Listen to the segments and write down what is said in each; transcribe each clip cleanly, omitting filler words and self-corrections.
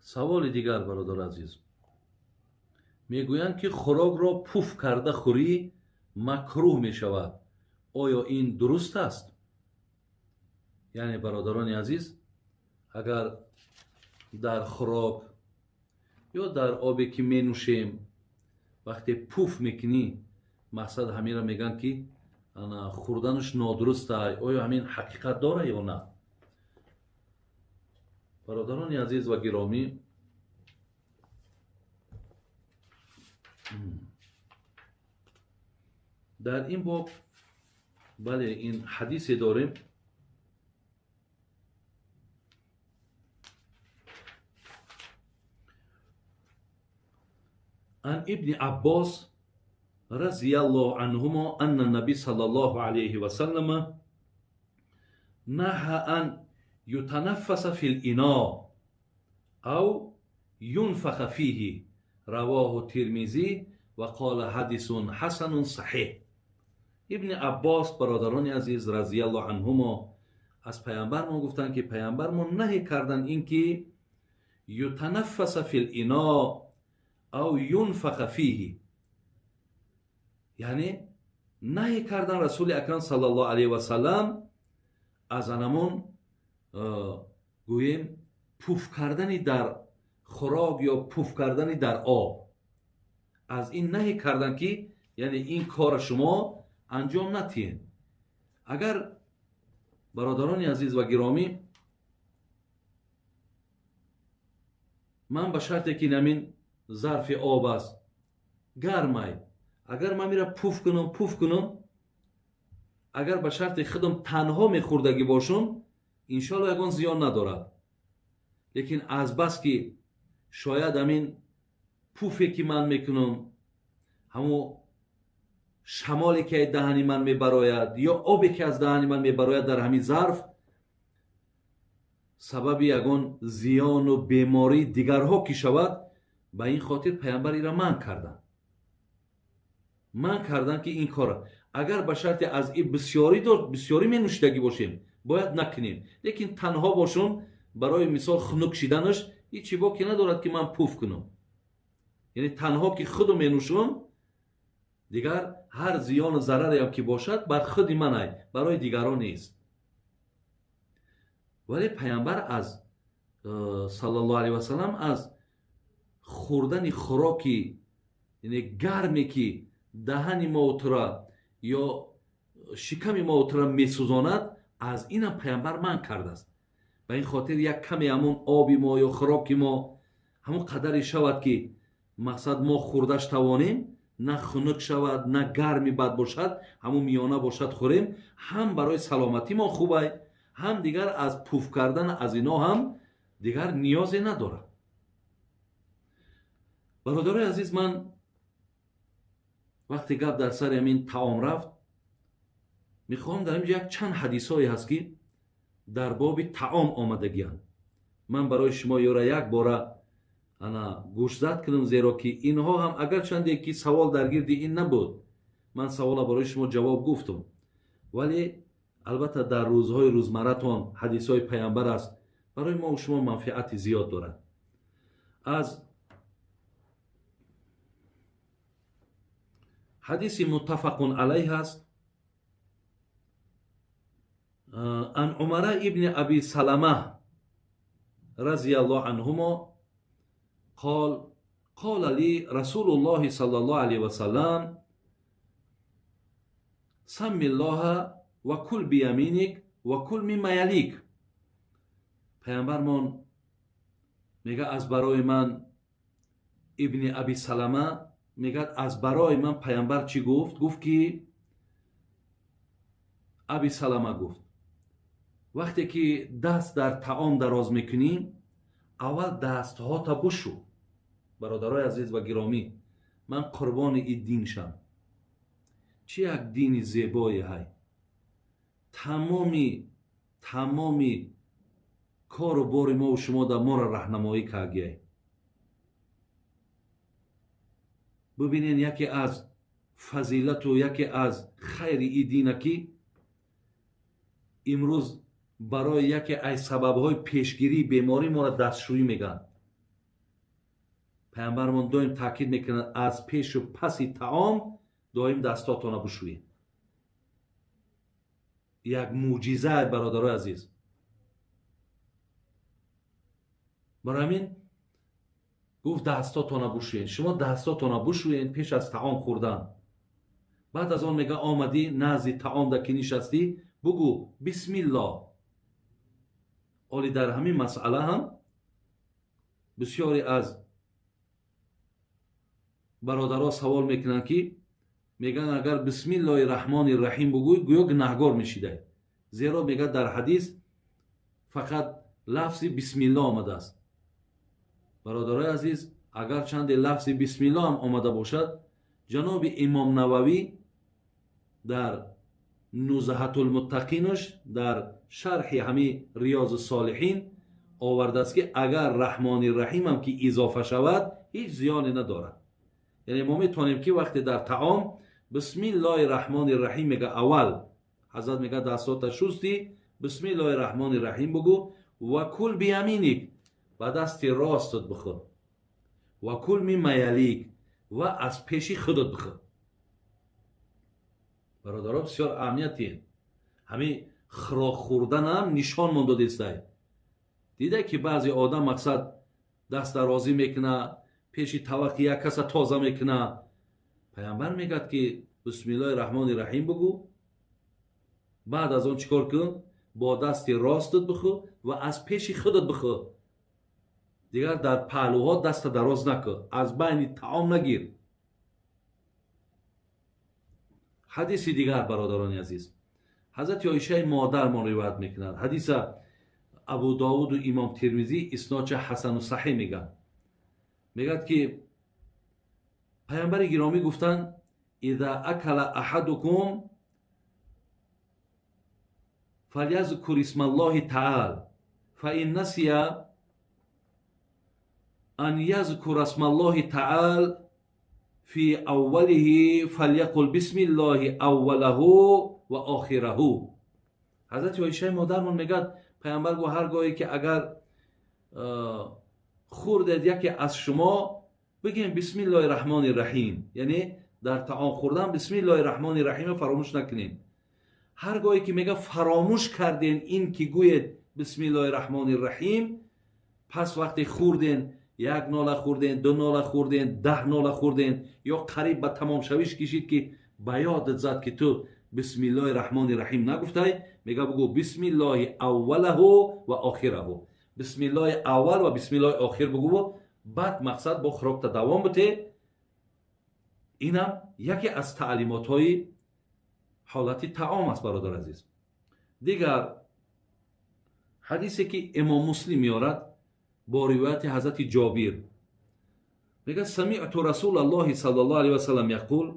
سوال دیگر برادر عزیز، میگویند که خوراک را پوف کرده خوری مکروه می شود. آیا این درست است؟ یعنی برادران عزیز، اگر در خوراک یا در آبی که می نوشیم وقتی پوف میکنی، مقصد همین را میگن که خوردنش نادرست است. آیا همین حقیقت داره یا نه؟ برادران عزیز و گرامی، در این باب بله این حدیثی داریم عن ابن عباس رضی الله عنهما ان النبی صلی الله علیه و سلم نهى ان يتنفس في الاناء او ينفخ فيه رواه الترمذی و قال حدیث حسن صحیح. ابن عباس برادران عزیز رضی الله عنهما از پیامبر ما گفتن که پیامبر ما نهی کردن این که یتنفس فی الاناء او ینفخ فیه، یعنی نهی کردن رسول اکرم صلی الله علیه و سلم از انمون گوییم پوف کردنی در خوراک یا پوف کردنی در آب. از این نهی کردن که یعنی این کار شما انجام ندهید. اگر برادران عزیز و گرامی، من به شرطی که نمین ظرف آب است گرمه، اگر من میره پوف کنم، اگر به شرط خودم تنها میخوردگی باشم انشالله یکان زیان ندارد. لیکن از بس که شاید همین پوفی که من میکنم همو شمالی که دهانی من میبراید یا آبی که از دهانی من میبراید در همین ظرف سبب یگان زیان و بیماری دیگرها که شود، به این خاطر پیامبر را من کردن که این کار اگر به شرط از این بسیاری می نوشیدگی باشیم باید نکنیم. لیکن تنها باشم برای مثال خنک شیدنش هیچی باکی ندارد که من پوف کنم، یعنی تنها که خودم می نوشم دیگر هر زیان و ضرری هم که باشد بر خود من برای دیگران نیست. ولی پیامبر از صلی الله علیه و سلم از خوردن خوراکی یعنی گرمی که دهن ما یا شکم ما میسوزاند، از این هم پیامبر من کرده است. به این خاطر یک کمی همون آبی ما یا خوراکی ما همون قدری شود که مقصد ما خوردش توانیم، نه خنک شود نه گرمی بد باشد، همون میانه باشد خوریم، هم برای سلامتی ما خوبه، هم دیگر از پوف کردن از اینا هم دیگر نیازی نداره. برادر عزیز، من وقتی گپ در سر همین طعام رفت، میخوام در اینجا یک چند حدیثایی هست که در باب طعام آمدگیان. من برای شما یورا یک باره انا گوش زد کنم، زیرا که اینها هم اگر چند یکی سوال درگیر این نبود، من سوال برای شما جواب گفتم، ولی البته در روزهای روزمرتون حدیثهای پیامبر است، برای ما و شما منفعت زیاد دارد. از حدیث متفق علیه است عن عمر ابن ابی سلمه رضی الله عنهما قال لي رسول الله صلی الله علیه و سلم سم الله و کل بیمینک و کل مما یلیک. پیامبرمان میگه از برای من، ابن ابی سلمه میگه از برای من پیامبر چی گفت؟ گفت که ابی سلمه گفت وقتی که دست در طعام دراز میکنیم اول دست ها تا بشو. برادرای عزیز و گرامی، من قربان این دین شم. چه یک دین زیبایی های، تمامی کار و بار ما و شما در ما را راهنمایی کرده. ببینین یکی از فضیلت و یکی از خیر این دینه که امروز برای یکی از سببهای پیشگیری بیماری ما را دستشویی میگن. پیامبرمون دویم تاکید میکنه از پیش و پسی طعام دویم دستاتون بشویید. یک معجزه برادرای عزیز. برای همین گفت دستاتون بشویید. شما دستاتون بشویید پیش از طعام خوردن. بعد از آن میگه آمدی نزد طعام در که نشستی بگو بسم الله. ولی در همین مسئله هم بسیاری از برادرها سوال میکنن که میگن اگر بسم الله الرحمن الرحیم بگوی گویا گناهگار میشید. زیرا میگه در حدیث فقط لفظ بسم الله آمده است. برادرای عزیز اگر چند لفظ بسم الله هم آمده باشد، جناب امام نووی در نزهة المتقینش در شرح همه ریاض الصالحین آورده است که اگر رحمان الرحیم هم که اضافه شود هیچ زیانی ندارد. یعنی ما میتونیم که وقتی در طعام بسم الله الرحمن الرحیم میگه اول حضرت میگه دستات شستی بسم الله الرحمن الرحیم بگو و کل بیمینیک و دست راستت بخور و کل مما یلیک و از پیشی خودت بخور. برادرها بسیار اهمیتیه. همین خوراک خوردن هم نشان من داده است. دیده که بعضی آدم مقصد دست درازی میکنه پیش طبق یک کس تازه میکنه. پیامبر میگه که بسم الله الرحمن الرحیم بگو، بعد از اون چیکار کن؟ با دست راستت بخور و از پیش خودت بخور. دیگر در پهلوها دست دراز نکن، از بین طعام نگیر. حدیث دیگر برادران عزیز، حضرت عایشه مادر ما روایت میکنند. حدیث ابو داود و امام ترمذی اسناد حسن و صحیح میگن. میگد که پیامبر گرامی گفتند اذا اکل احدکم فلیذکر اسم الله تعالی فان نسی ان یذکر اسم الله تعالی فی اوله فلیقل بسم الله اوله و آخره. حضرت عایشه مادرمون میگه پیامبر گفت هرگاهی که اگر خوردید یکی از شما بگیم بسم الله الرحمن الرحیم، یعنی در طعام خوردن بسم الله الرحمن الرحیم فراموش نکنین. هرگاهی که میگه فراموش کردین این که گوید بسم الله الرحمن الرحیم، پس وقتی خوردین یک ناله خوردین، دو ناله خوردین، 10 ناله خوردین یا قریب به تمام شویش کشید که به یادت زد که تو بسم الله الرحمن الرحیم نگفتی، میگه بگو بسم الله اوله و آخره. بسم الله اول و بسم الله آخر بگو. بعد مقصد با خوراک دوام بده. اینم یکی از تعلیمات های حالت طعام است برادر عزیز. دیگر حدیثی که امام مسلم میارد با روایت حضرت جابر میگه سمعت رسول الله صلی الله علیه و سلم یقول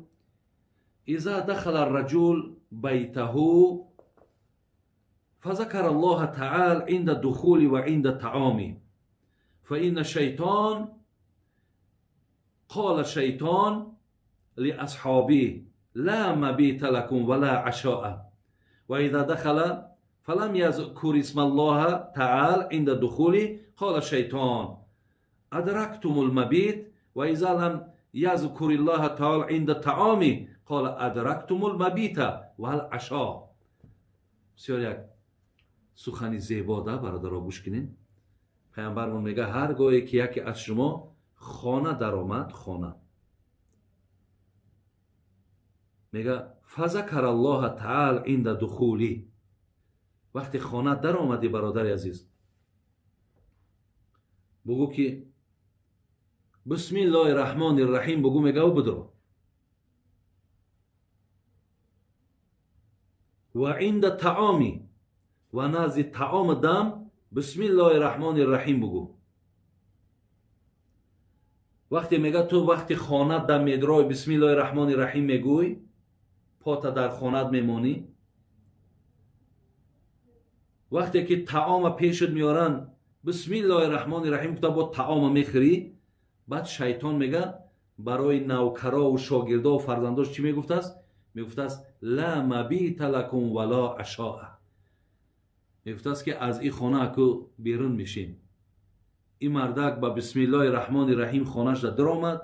اذا دخل الرجل بیته فذكر الله تعالى عند الدخول وعند الطعام فإن الشيطان قال الشيطان لأصحابه لا مبيت لكم ولا عشاء وإذا دخل فلم يذكر اسم الله تعالى عند الدخول قال الشيطان أدركتم المبيت وإذا لم يذكر الله تعالى عند الطعام قال أدركتم المبيت والعشاء. بسیار یک سخنی زیبا ده برادرها گوش کنین. پیامبرمون میگه هرگاهی که یکی از شما خانه در آمد، خانه میگه فذکر الله تعالی عند دخولی، وقتی خانه در آمدی برادر عزیز بگو که بسم الله الرحمن الرحیم بگو، میگه و بدرو. و عند طعامی و نزد طعام دم بسم الله الرحمن الرحیم بگو. وقتی میگه تو وقتی خانه دم میدرای بسم الله الرحمن الرحیم میگوی، پاتا در خانت میمانی. وقتی که طعام پیشت میارن بسم الله الرحمن الرحیم تا با طعام میخوری. بعد شیطان میگه برای نوکرا و شاگردا و فرزنداش چی میگفته است؟ میگفته است لا مبیت لکم ولا عشاء. میگفته است که از این خانه اکو بیرون میشیم، این مردک با بسم الله الرحمن الرحیم خانهش را در آمد،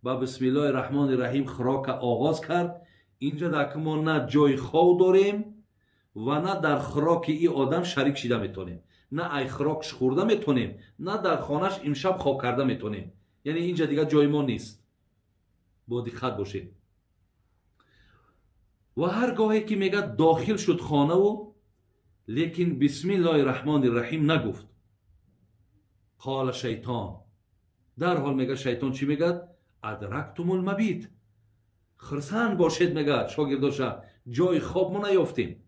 با بسم الله الرحمن الرحیم خوراک آغاز کرد. اینجا در ما نه جای خواب داریم و نه در خوراک این آدم شریک شده میتونیم، نه ای خوراکش خورده میتونیم، نه در خانهش امشب خواب کرده میتونیم. یعنی اینجا دیگه جای ما نیست. با دقت باشید. و هر گاهی که میگه داخل شد خانه و لیکن بسم الله الرحمن الرحیم نگفت. قال شیطان، در حال میگه شیطان چی میگه؟ ادرکتم المبیت، خرسند باشید میگه شاگرداشا، جای خواب ما نیافتیم.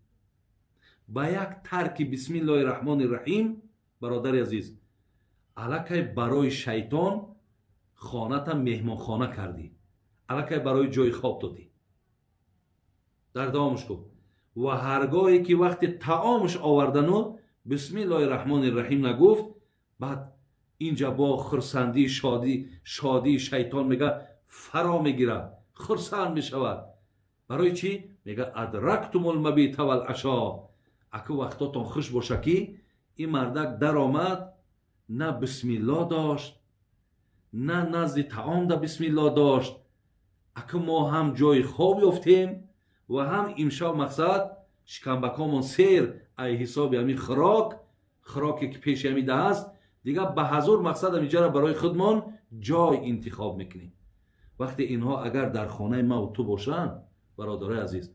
با یک ترک بسم الله الرحمن الرحیم برادر عزیز الکی برای شیطان خانه مهمان خانه کردی، الکی برای جای خواب دادی. در دوامش گفت و هرگاهی که وقتی طعامش آوردن بسم الله الرحمن الرحیم نگفت، بعد اینجا با خرسندی شادی شیطان میگه فرا میگیره، خرسند میشود. برای چی؟ میگه ادرکتم المبیت والعشا، اکو وقتاتون خوش باشه که این مردک در آمد نه بسم الله داشت، نه نزد طعام دا بسم الله داشت. اکو ما هم جای خواب یافتیم و هم امشب مقصد شکمبکامون سیر ای حساب همین خوراکی که پیش همیده هست دیگه به حضور مقصد اینجا را برای خودمان جای انتخاب میکنیم. وقتی اینها اگر در خانه ما و تو باشن برادرای عزیز،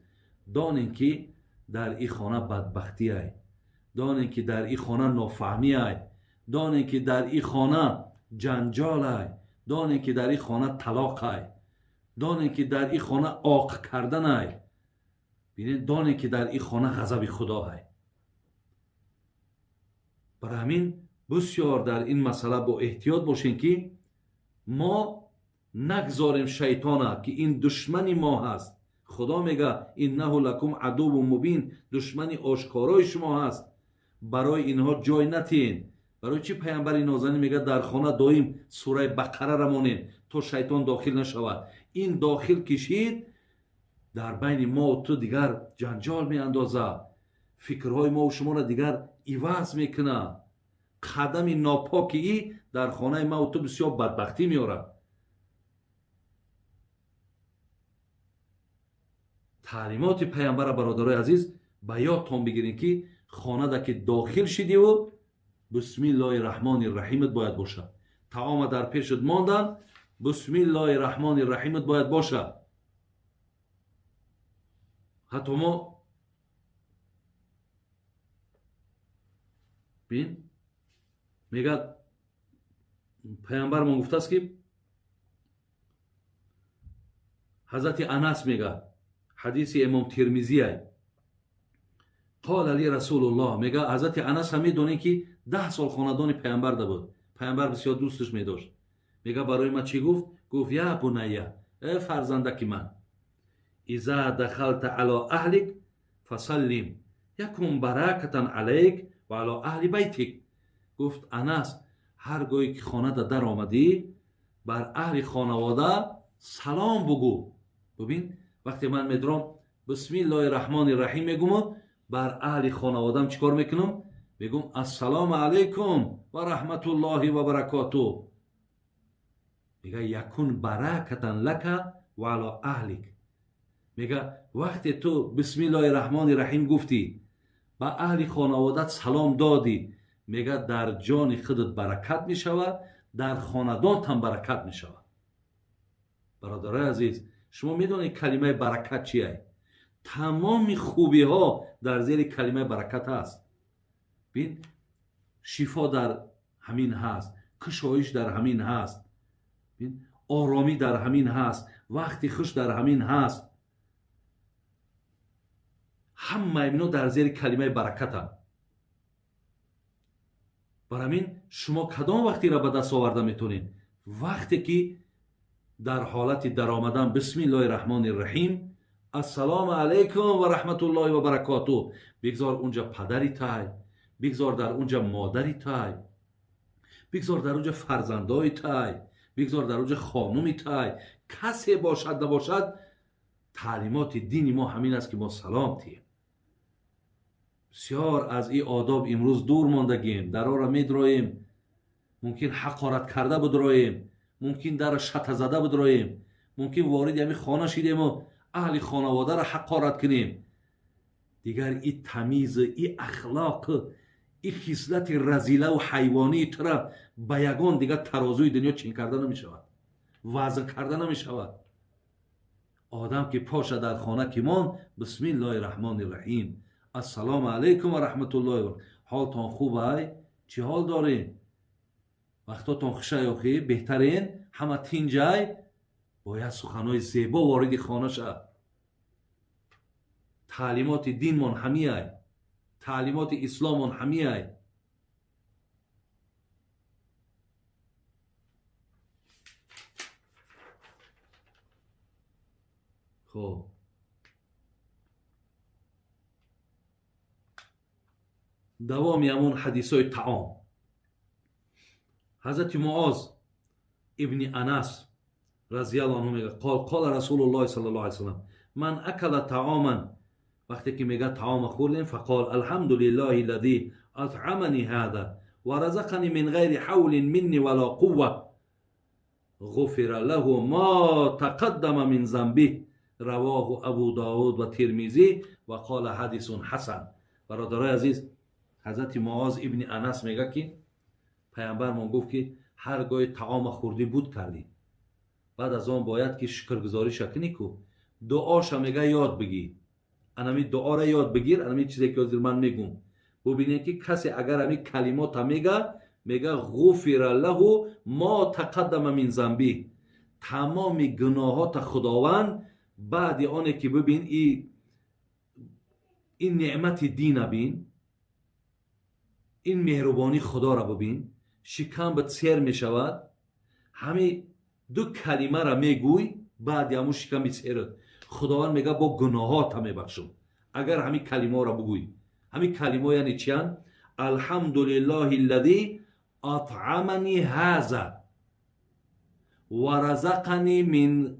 دانین که در این خانه بدبختی ای، دانین که در این خانه نافهمی ای، دانین که در این خانه جنجال ای، دانین که در این خانه طلاق ای، دانین که در این خانه عاق کردن ای، ببینید دانین که در این خانه غضب خدا ای. برای همین بسیار در این مسئله با احتیاط باشین که ما نگذاریم شیطانه که این دشمنی ما هست. خدا میگه انه لکم عدو مبین، دشمنی آشکارای شما هست، برای اینها جای نتین. برای چی پیامبر نازنین میگه در خانه دائم سوره بقره را مانین تا شیطان داخل نشود؟ این داخل کشید در بین ما و تو دیگر جنجال می اندازه، فکرهای ما و شما را دیگر عوض میکنه. قدم ناپاکی در خانه ما و تو بسیار بدبختی میاره. تعلیمات پیامبر برادرای عزیز به یادتان بگیرین که خانه دا که داخل شدی و بسم الله الرحمن الرحیمت باید باشه. طعام در پیشت ماندن، بسم الله الرحمن الرحیمت باید باشه. حتی ما بین میگه پیامبر ما گفته است که حضرت انس میگه حدیث امام ترمذی ای، قال علی رسول الله، میگه حضرت انس هم میدونه که 10 سال خاندان پیامبر ده بود، پیامبر بسیار دوستش میداشت. میگه برای ما چی گفت؟ گفت یا بنیه، ای فرزندک من، اذا دخلت علی اهلک فسلم یکن برکتا علیک و علی اهل بیتک. گفت انس هرگاهی که خانه در آمدی بر اهل خانواده سلام بگو. ببین وقتی من میدرم بسم الله الرحمن الرحیم میگم، بر اهل خانوادم چیکار میکنم؟ میگم السلام علیکم و رحمت الله و برکاته. میگه یکون برکتا لک و علی اهلک. میگه وقتی تو بسم الله الرحمن الرحیم گفتی با اهل خانوادت سلام دادی، میگه در جان خودت برکت میشود، در خاندانت هم برکت میشود. برادرای عزیز شما میدونید کلمه برکت چیه؟ تمام خوبی ها در زیر کلمه برکت هست. ببین شفا در همین هست، کشایش در همین هست، ببین آرامی در همین هست، وقتی خوش در همین هست. همه اینا در زیر کلمه برکت هست. برای همین شما کدام وقتی را به دست آورده میتونین؟ وقتی که در حالت در آمدن بسم الله الرحمن الرحیم السلام علیکم و رحمت الله و برکاته، بگذار اونجا پدری تای، بگذار در اونجا مادری تای، بگذار در اونجا فرزندای تای، بگذار در اونجا خانومی تای، کسی باشد نباشد، تعلیمات دینی ما همین است که ما سلام تیم. بسیار از این آداب امروز دور ماندگیم، در آن را میدرایم. ممکن حقارت کرده بدرویم، ممکن در شت زده بدرویم، ممکن وارد همین خانه شدیم و اهل خانواده را حقارت کنیم. دیگر این تمیز، این اخلاق، این خصلت رذیله و حیوانی تو را به یگان دیگر ترازوی دنیا چین کرده نمی شود، وزن کرده نمی شود. آدم که پاشه در خانه که مان، بسم الله الرحمن الرحیم، السلام علیکم و رحمت الله و حالتان خوبه؟ چه حال دارین؟ وقتاتان خوشه یا خیر؟ بهترین؟ همه تینجای؟ باید سخنهای زیبا وارد خانه شد. تعلیمات دین من همیه، تعلیمات اسلام من همیه. خب دوامی همون حدیث های طعام. حضرت معاذ ابن انس رضی الله عنه میگه قال رسول الله صلی الله علیه وسلم من اکل طعاما، وقتی که میگه طعام خوردیم، فقال الحمد لله الذي اطعمني هذا ورزقني من غير حول مني ولا قوه غفر له ما تقدم من ذنبه رواه ابو داود و ترمذی و قال حدیث حسن. برادرای عزیز، حضرت معاذ ابن انس میگه که پیامبر ما گفت که هرگاه طعام خوردی بود کردی، بعد از آن باید که شکرگزاری شکنی کو. دعاش میگه یاد بگی، انمی دعا را یاد بگیر. انمی چیزی که از من میگم ببینید که کسی اگر امی کلمات میگه غفر له ما تقدم من ذنبی، تمام گناهات خداوند بعد آنه که ببین این نعمت دین بین، این مهربانی خدا را ببین، شکم به سیر می شود. همین دو کلمه را میگوی، بعد همون شکم سیر خداوند میگه با گناهات هم میبخشم اگر همین کلمه را بگوی. همین کلمه یعنی چیان؟ الحمد لله الذي اطعمني هذا ورزقني من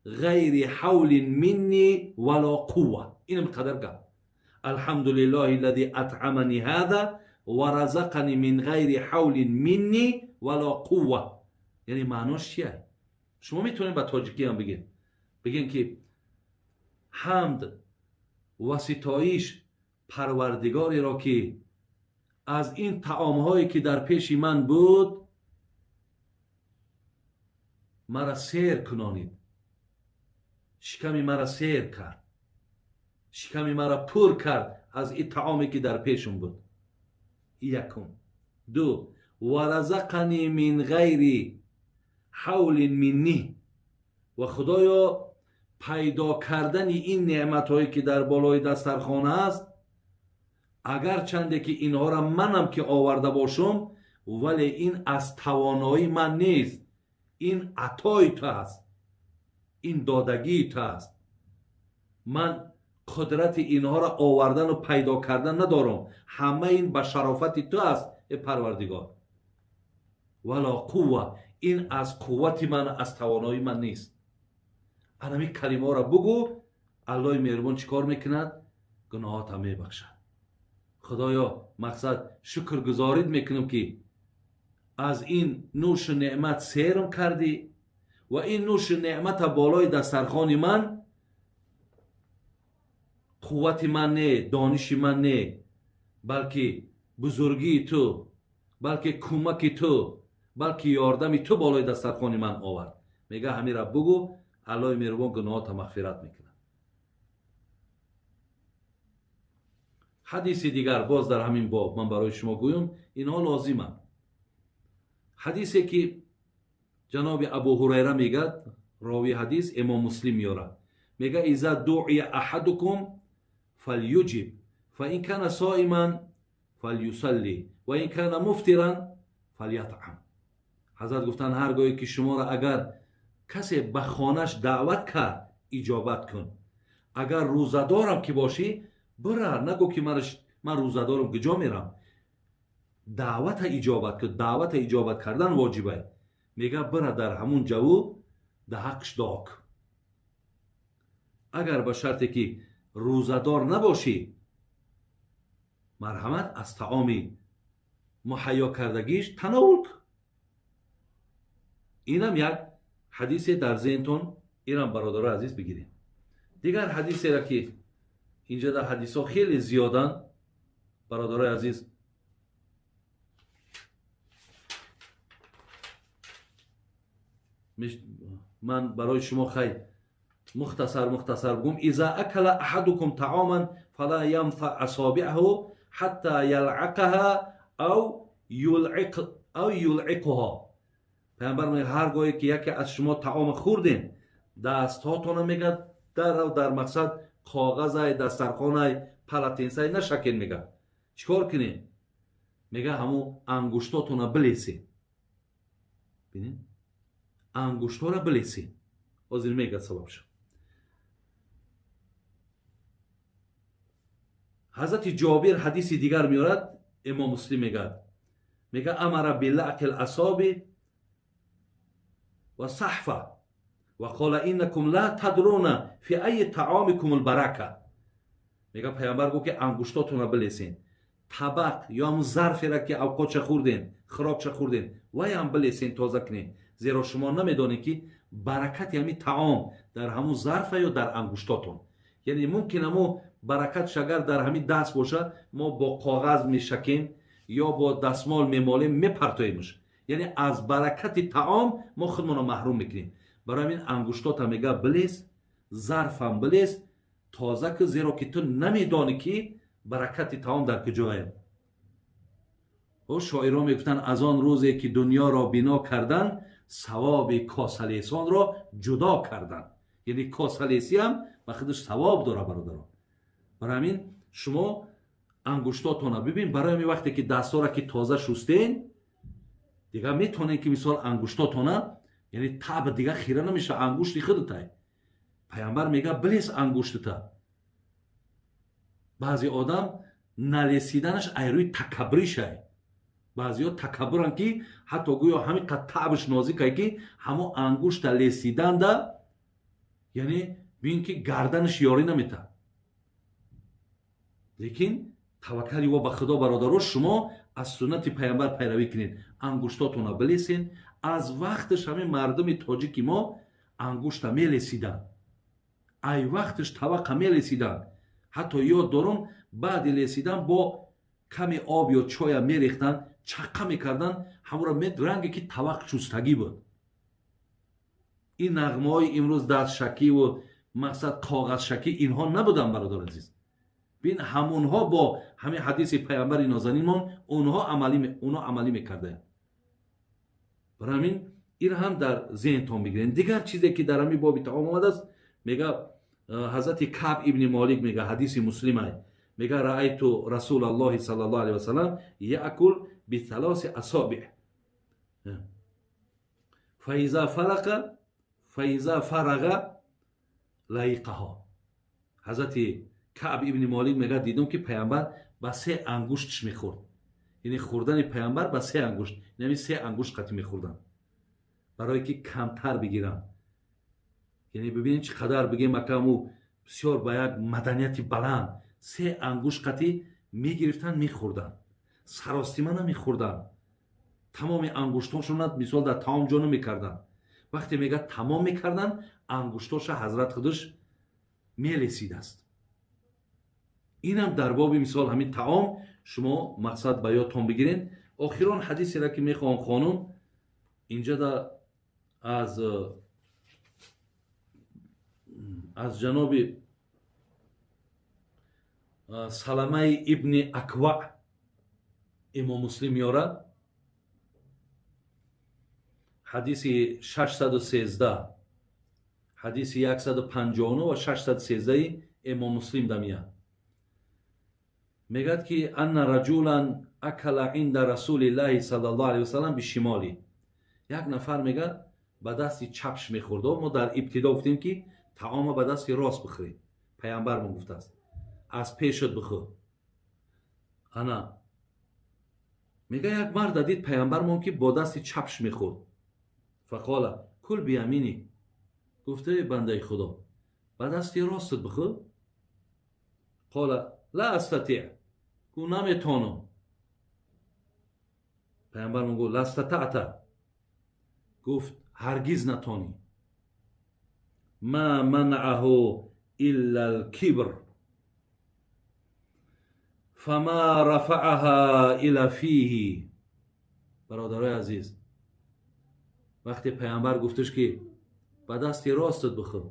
غیر حول مني ولا قوه. اینم قدر گفت الحمد لله الذي اطعمني هذا ورزقني من غیر حول مني ولا قوه. یعنی معناش چیه؟ شما میتونید با تاجیکی هم بگین که حمد و ستایش پروردگاری را که از این طعامهایی که در پیش من بود مرا سیر کنانید، شکمی مرا سیر کرد، شکمی مرا پر کرد از این طعامی که در پیشم بود. یکم. دو و رزقنی من غیر حول منی، و خدایا پیدا کردن این نعمت هایی که در بالای دسترخوان است، اگر چنده که اینها را منم که آورده باشم، ولی این از توانایی من نیست، این عطای تو است، این دادگی تو است. من قدرت اینها را آوردن و پیدا کردن ندارم، همه این به شرافت تو است ای پروردگار. ولا قوه، این از قوت من، از توانایی من نیست. همین کلمه را بگو، الله مهربان چیکار میکند؟ گناهات هم میبخشد. خدایا مقصد شکر گزارید میکنم که از این نوش نعمت سیرم کردی و این نوش نعمت بالای دسترخوان من قوت من نه، دانش من نه، بلکه بزرگی تو، بلکه کمک تو، بلکه یاردم تو بالای دسترخوان من آورد. میگه همین را بگو، الله مهربان گناهات مغفرت میکنه. حدیث دیگر باز در همین باب من برای شما گویم، اینها لازمه. حدیثی که جناب ابو هریره میگه، راوی حدیث امام مسلم میاره، میگه اذا دعی احدکم فلیجب فان کان صائما فلیصلی و ان کان مفطرا فلیطعم. حضرت گفتن هرگاهی که شما را اگر کسی به خانهش دعوت کرد، اجابت کن. اگر روزدارم که باشی، برا، نگو که من روزدارم کجا میرم. دعوت اجابت کن. دعوت اجابت کردن واجبه. میگه برا در همون جو ده حقش داک. اگر به شرطی که روزدار نباشی، مرحمت از طعام مهیا کردگیش تناول کن. اینم یک حدیث در ذهنتون، اینم برادر عزیز بگیرید. دیگر حدیثی را که اینجا در حدیث ها خیلی زیادن برادر عزیز، من برای شما خیلی مختصر بگم. اذا اکل احدكم طعاما فلا ينفع اصابعه حتى يلعقها او یلعقها. پیامبر میگه هرگاهی که یکی از شما طعام خوردین، دست هاتون میگه در مقصد کاغذ دسترخوان پلاتینسای نشکین. میگه چیکار کنین؟ میگه همو انگشتاتون بلیسین. ببینید انگشتا را بلیسین. حاضر میگه سبب شد. حضرت جابر حدیث دیگر میارد، امام مسلم میگه امر بلعق الاصابع و صحفه و قال انکم لا تدرون فی ای طعامکم البرکه. میگه پیامبر گفت که انگشتاتون را بلیسین، طبق یا هم ظرفی را که اوقات چه خوردین، خوراک چه خوردین و هم بلیسین، تازه کنین، زیرا شما نمیدونید که برکت یعنی طعام در همون ظرف یا در انگشتاتون. یعنی ممکن همون برکت اگر در همین دست باشه، ما با کاغذ میشکیم یا با دستمال میمالیم میپرتاییمش، یعنی از برکت طعام ما خودمون رو محروم میکنیم. برای این انگشتات هم میگه بلیس، ظرف هم بلیس، تازه که زیرا که تو نمیدانی که برکت طعام در کجایه. و شاعران میگفتن از آن روزی که دنیا را بنا کردن، ثواب کاسلیسان را جدا کردن. یعنی کاسلیسی هم و خودش ثواب داره برادران. برای همین شما انگشتاتون ببین، برای همین وقتی که دستا را که تازه شستین دیگه میتونین که مثال انگشتاتون، یعنی تاب دیگه خیره نمیشه انگشتی خودت. پیامبر میگه بلیس انگشتت. بعضی آدم نلیسیدنش ایروی تکبریشه. بعضی ها تکبرن که حتی گویا همین قد تابش نازکه که همه انگشت لیسیدن ده، یعنی بین که گردنش یاری نمیته. لیکن توکلی و به خدا برادران، شما از سنت پیامبر پیروی کنید، انگشتاتون رو بلیسین. از وقتش همین مردم تاجیکی ما انگشت میلیسیدن، ای وقتش طبق میلیسیدن. حتی یاد دارم بعد لیسیدن با کمی آب یا چای میریختن، چقه میکردن، همون را رنگی که طبق شستگی بود. این نغمه های امروز دست شکی و مقصد کاغذ شکی اینها نبودن برادر عزیز. بین همونها با همین حدیث پیامبر نازنینمان اونها عملی میکرده. برای همین این هم در ذهنتون بگیرین. دیگر چیزی که در همین باب طعام آمده است، میگه حضرت کعب ابن مالک میگه، حدیث مسلمه، میگه رأیت رسول الله صلی الله علیه و سلم یاکل بثلاث اصابع فاذا فرغ لایقها. حضرت کعب ابن مالک میگه دیدم که پیامبر با 3 انگشتش میخورد. یعنی خوردن پیامبر با 3 انگشت، یعنی 3 انگشت قطع میخوردن برای که کمتر بگیرن. یعنی ببینید چقدر بگیم مکامو بسیار با یک مدنیت بلند 3 انگشت قطع میگرفتن میخوردن، سراستیمه نمیخوردن. تمام انگشتاشون مثال در طعام جا نمیکردن. وقتی میگه تمام میکردن، انگشتاش حضرت خودش میلیسید است. اینم در باب مثال همین طعام شما مقصد به یادتون بگیرین. آخران حدیثی را که میخوام خانم اینجا در از جناب سلمه ابن اکوع امام مسلم یاره، حدیث 613، حدیث 159 و 613 امام مسلم دمیه. میگد که ان رجلا اکل عند رسول الله صلی الله علیه و سلم بشمالی. یک نفر میگه با دست چپش میخورد. ما در ابتدا گفتیم که طعام با دست راست بخوری. پیامبر ما گفته است از پیشت بخور. انا میگه یک مرد دید پیامبر ما که با دست چپش میخورد. فقال کل بیامینی. گفته بنده خدا با دست راستت بخور. قال لا استطيع، گو نمیتونم. پیامبر میگه لستطعت، گفت هرگز نتانی. ما منعه الا الكبر فما رفعها الى فیه. برادرای عزیز، وقتی پیامبر گفتش که به دست راستت بخور،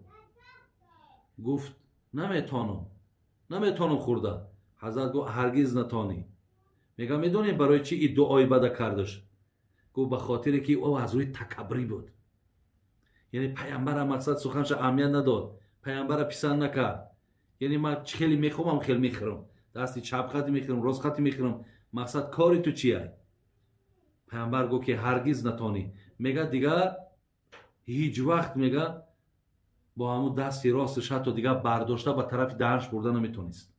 گفت نمیتونم خورده. حضرت گفت هرگز نتانی. میگم میدونی برای چی این دعای بده کردش؟ گفت به خاطر که او از روی تکبری بود. یعنی پیامبر مقصد سخنش اهمیت نداد، پیامبر پسند نکرد. یعنی من خیلی میخوام خیلی میخورم، دستی چپ خطی میخورم راست خطی میخورم، مقصد کاری تو چیه؟ پیامبر گفت که هرگز نتانی. میگه دیگه هیچ وقت میگه با همون دستی راستش حتی دیگه برداشته به طرف دهنش برده نمیتونست.